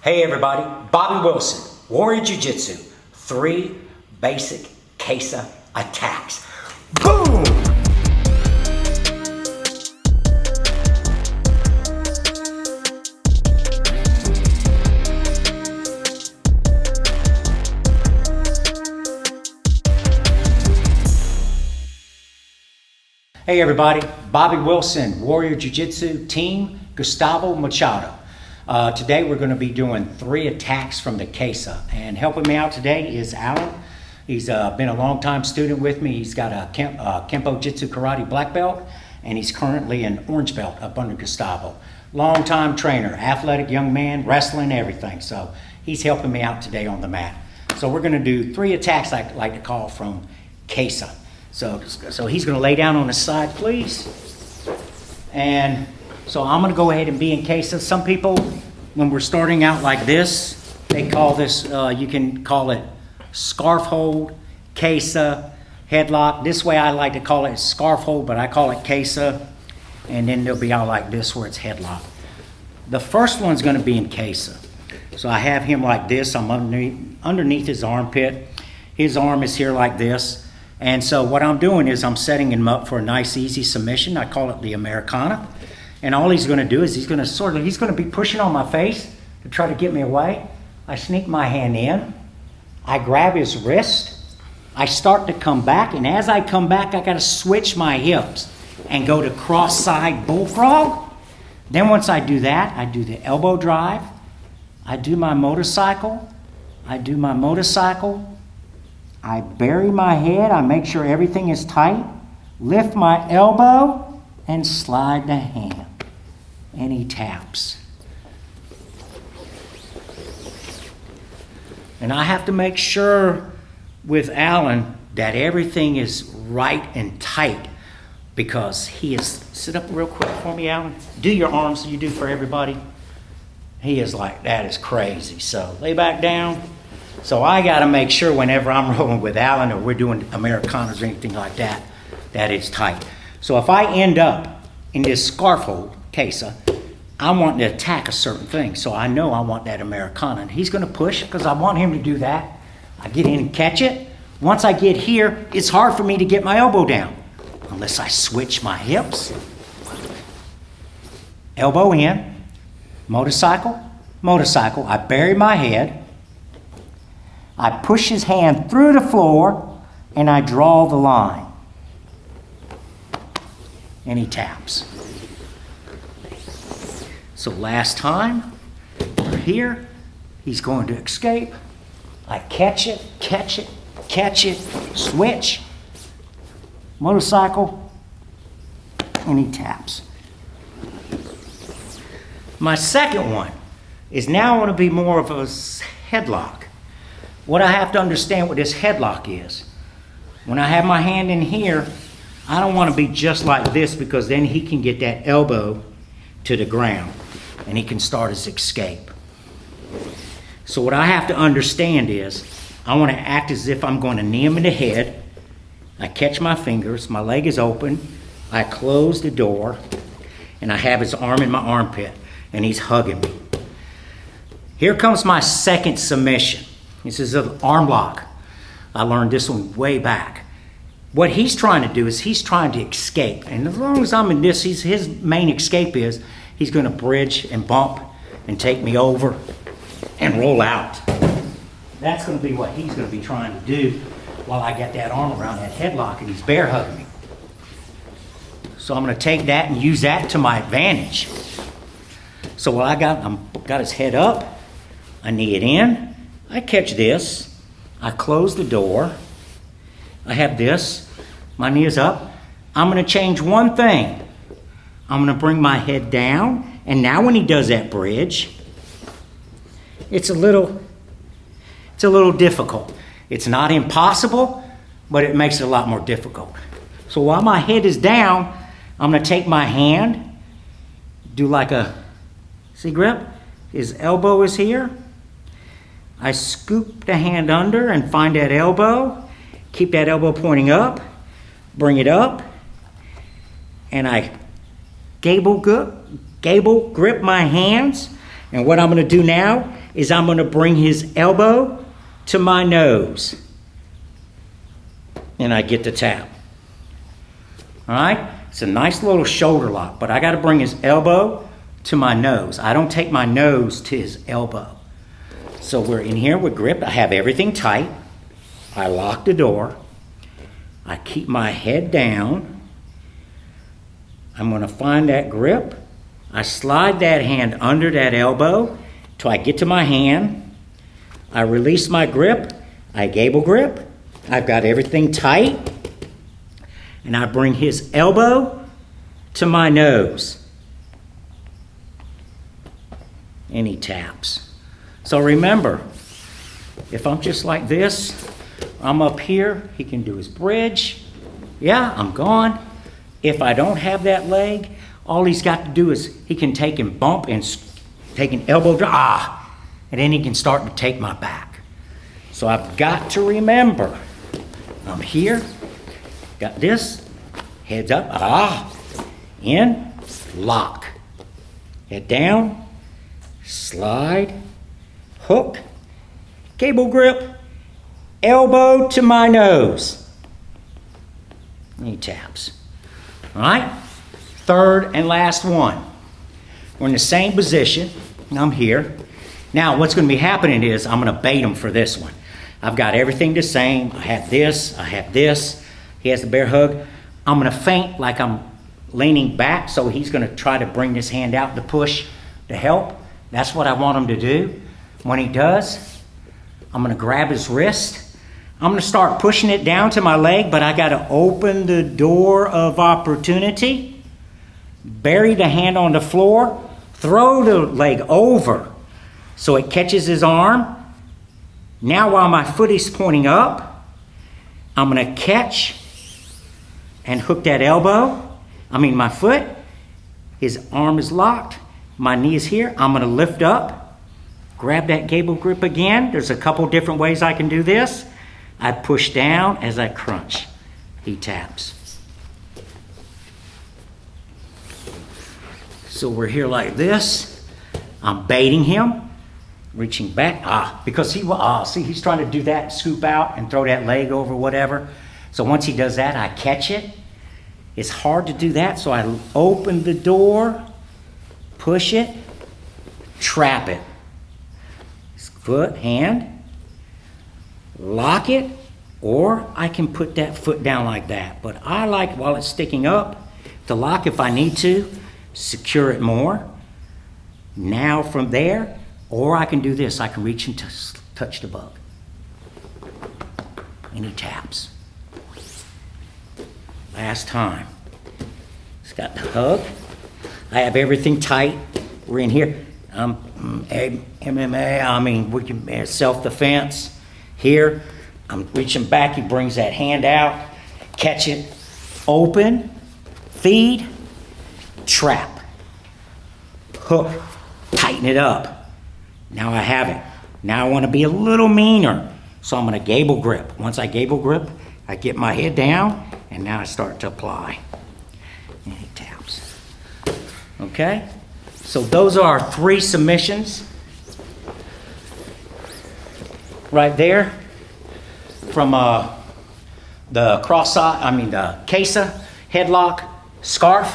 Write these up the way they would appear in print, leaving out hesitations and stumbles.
Hey everybody, Bobby Wilson, Warrior Jiu-Jitsu, 3 basic Kasa attacks. Boom! Hey everybody, Bobby Wilson, Warrior Jiu-Jitsu, team Gustavo, Machado. Today we're going to be doing 3 attacks from the Kasa, and helping me out today is Alan. He's been a long time student with me. He's got a Kempo Jitsu Karate black belt, and he's currently an orange belt up under Gustavo. Long time trainer, athletic young man, wrestling, everything. So he's helping me out today on the mat. So we're going to do 3 attacks I like to call from Kasa. So he's going to lay down on his side, please. And so I'm going to go ahead and be in Kasa. Some people, when we're starting out like this, they call this, you can call it scarf hold, Kasa, headlock. This way I like to call it scarf hold, but I call it Kasa. And then they'll be out like this where it's headlock. The first one's going to be in Kasa. So I have him like this. I'm underneath his armpit. His arm is here like this. And so what I'm doing is I'm setting him up for a nice easy submission. I call it the Americana. And all he's going to do is he's going to be pushing on my face to try to get me away. I sneak my hand in. I grab his wrist. I start to come back, and as I come back, I got to switch my hips and go to cross-side bullfrog. Then once I do that, I do the elbow drive. I do my motorcycle. I bury my head. I make sure everything is tight. Lift my elbow and slide the hand. And he taps. And I have to make sure with Alan that everything is right and tight, because he is, sit up real quick for me, Alan. Do your arms you do for everybody. He is like, that is crazy. So lay back down. So I got to make sure whenever I'm rolling with Alan or we're doing Americanas or anything like that, that it's tight. So if I end up in this scarf hold, Kasa, I want to attack a certain thing. So I know I want that Americana. And he's going to push because I want him to do that. I get in and catch it. Once I get here, it's hard for me to get my elbow down unless I switch my hips. Elbow in, motorcycle. I bury my head. I push his hand through the floor and I draw the line. And he taps. So last time, we're here, he's going to escape. I catch it, switch, motorcycle, and he taps. My second one is now going to be more of a headlock. What I have to understand what this headlock is. When I have my hand in here, I don't want to be just like this, because then he can get that elbow to the ground and he can start his escape. So what I have to understand is I want to act as if I'm going to knee him in the head. I catch my fingers, my leg is open, I close the door, and I have his arm in my armpit and he's hugging me. Here comes my second submission. This is an arm lock. I learned this one way back. What he's trying to do is he's trying to escape. And as long as I'm in this, his main escape is he's going to bridge and bump and take me over and roll out. That's going to be what he's going to be trying to do while I got that arm around that headlock and he's bear hugging me. So I'm going to take that and use that to my advantage. So what I got his head up. I knee it in. I catch this. I close the door. I have this. My knee is up. I'm going to change one thing. I'm going to bring my head down. And now when he does that bridge, it's a little difficult. It's not impossible, but it makes it a lot more difficult. So while my head is down, I'm going to take my hand, do like a, see grip? His elbow is here. I scoop the hand under and find that elbow. Keep that elbow pointing up. Bring it up. And I gable grip my hands. And what I'm going to do now is I'm going to bring his elbow to my nose. And I get the tap. All right? It's a nice little shoulder lock, but I got to bring his elbow to my nose. I don't take my nose to his elbow. So we're in here with grip. I have everything tight. I lock the door. I keep my head down. I'm going to find that grip. I slide that hand under that elbow till I get to my hand. I release my grip. I gable grip. I've got everything tight. And I bring his elbow to my nose. And he taps. So remember, if I'm just like this, I'm up here, he can do his bridge. Yeah, I'm gone. If I don't have that leg, all he's got to do is he can take and bump and take an elbow drop. And then he can start to take my back. So I've got to remember, I'm here, got this, heads up, in, lock. Head down, slide, hook, cable grip, elbow to my nose. And he taps. All right? Third and last one. We're in the same position. I'm here. Now, what's going to be happening is I'm going to bait him for this one. I've got everything the same. I have this. I have this. He has the bear hug. I'm going to feint like I'm leaning back, so he's going to try to bring this hand out to push, to help. That's what I want him to do. When he does, I'm going to grab his wrist. I'm going to start pushing it down to my leg, but I got to open the door of opportunity, bury the hand on the floor, throw the leg over so it catches his arm. Now while my foot is pointing up, I'm going to catch and hook that my foot. His arm is locked. My knee is here. I'm going to lift up, grab that gable grip again. There's a couple different ways I can do this. I push down as I crunch. He taps. So we're here like this. I'm baiting him, reaching back. Because he's trying to do that, scoop out and throw that leg over, whatever. So once he does that, I catch it. It's hard to do that, so I open the door, push it, trap it. Foot, hand, lock it, or I can put that foot down like that. But I like, while it's sticking up, to lock if I need to, secure it more. Now from there, or I can do this. I can reach and touch the bug. And he taps. Last time. He's got the hug. I have everything tight. We're in here. MMA, we can self-defense. Here, I'm reaching back. He brings that hand out. Catch it. Open. Feed. Trap. Hook. Tighten it up. Now I have it. Now I want to be a little meaner. So I'm going to gable grip. Once I gable grip, I get my head down, and now I start to apply. And he taps. Okay? So those are our 3 submissions. Right there. From the Kasa, headlock, scarf.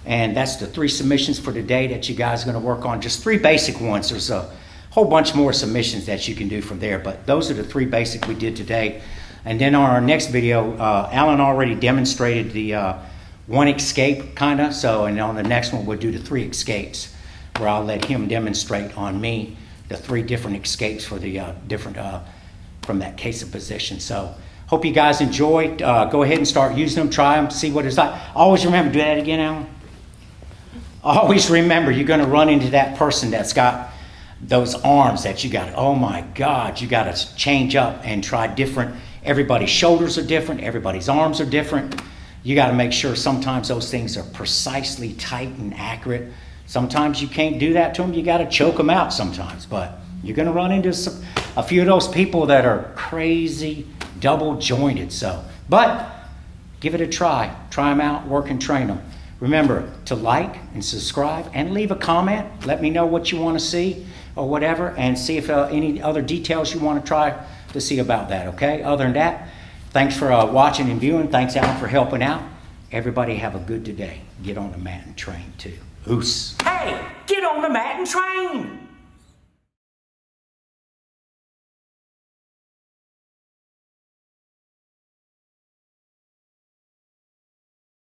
And that's the 3 submissions for today that you guys are going to work on. Just 3 basic ones. There's a whole bunch more submissions that you can do from there, but those are the 3 basic we did today. And then on our next video, Alan already demonstrated the 1 escape, kind of. So, and on the next one, we'll do the 3 escapes, where I'll let him demonstrate on me the 3 different escapes for the from that case of position. So, hope you guys enjoyed. Go ahead and start using them, try them, see what it's like. Always remember, do that again, Alan. Always remember, you're going to run into that person that's got those arms that you got, oh my God, you got to change up and try different. Everybody's shoulders are different. Everybody's arms are different. You got to make sure sometimes those things are precisely tight and accurate. Sometimes you can't do that to them. You got to choke them out sometimes. But you're going to run into a few of those people that are crazy, double jointed. So, but give it a try. Try them out, work and train them. Remember to like and subscribe and leave a comment. Let me know what you want to see. or whatever, and see if any other details you want to try to see about that, okay? Other than that, thanks for watching and viewing. Thanks, Alan, for helping out. Everybody have a good day. Get on the mat and train too. Oos. Hey, get on the mat and train!